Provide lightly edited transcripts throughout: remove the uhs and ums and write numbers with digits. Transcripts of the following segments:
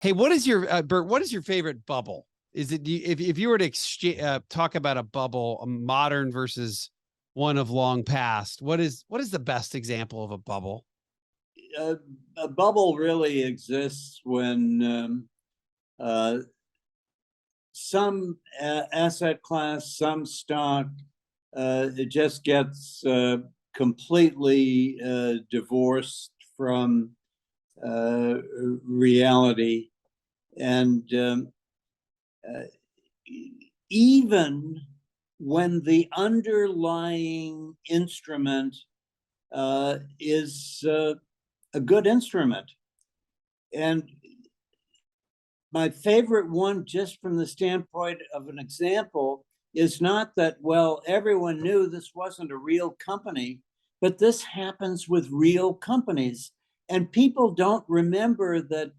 Hey, what is your Bert? What is your favorite bubble? Is it if you were to talk about a bubble, a modern versus one of long past? What is the best example of a bubble? A bubble really exists when uh, some asset class, some stock, it just gets completely divorced from reality. And uh, even when the underlying instrument is a good instrument. And my favorite one, just from the standpoint of an example, is not that, well, everyone knew this wasn't a real company, but this happens with real companies. And people don't remember that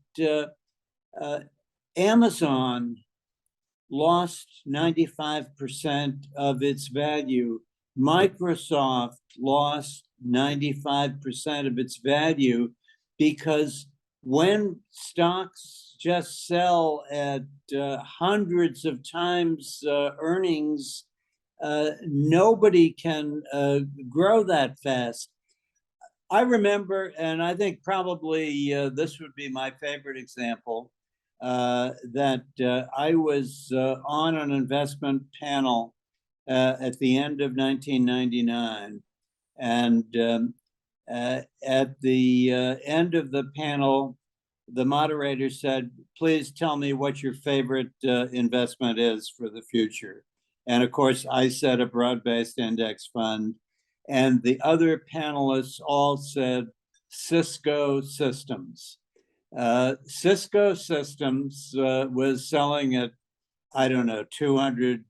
Amazon lost 95% of its value. Microsoft lost 95% of its value because when stocks just sell at hundreds of times earnings, nobody can grow that fast. I remember, and I think probably this would be my favorite example, that I was on an investment panel at the end of 1999. And at the end of the panel, the moderator said, please tell me what your favorite investment is for the future. And of course, I said a broad-based index fund. And the other panelists all said Cisco Systems. Cisco Systems was selling at, I don't know, 200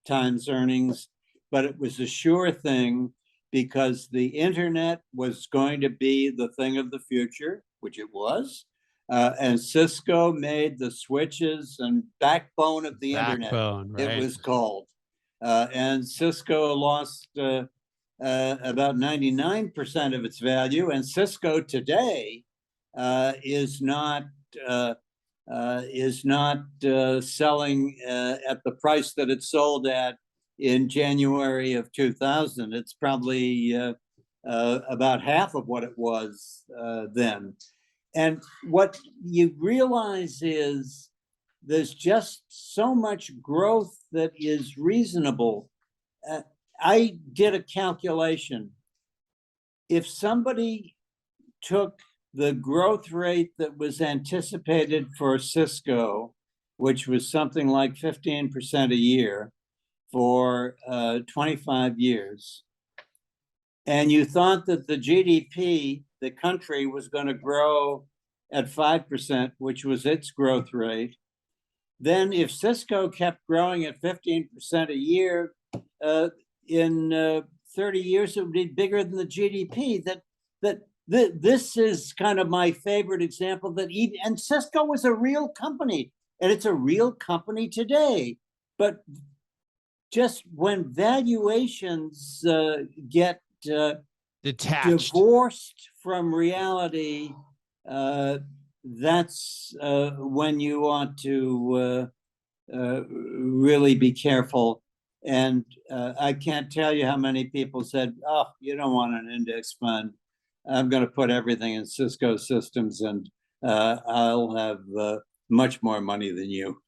times earnings, but it was a sure thing because the internet was going to be the thing of the future, which it was. And Cisco made the switches and backbone of the internet, Backbone, it right? was called. And Cisco lost about 99% of its value. And Cisco today is not selling at the price that it sold at in January of 2000. It's probably about half of what it was then. And what you realize is there's just so much growth that is reasonable. I did a calculation. If somebody took the growth rate that was anticipated for Cisco, which was something like 15% a year for 25 years, and you thought that the GDP, the country, was going to grow at 5%, which was its growth rate, then if Cisco kept growing at 15% a year, in 30 years, it would be bigger than the GDP. This is kind of my favorite example that even, and Cisco was a real company, and it's a real company today. But just when valuations get Detached. divorced from reality, that's when you want to really be careful. And I can't tell you how many people said, oh, you don't want an index fund. I'm going to put everything in Cisco Systems and I'll have much more money than you.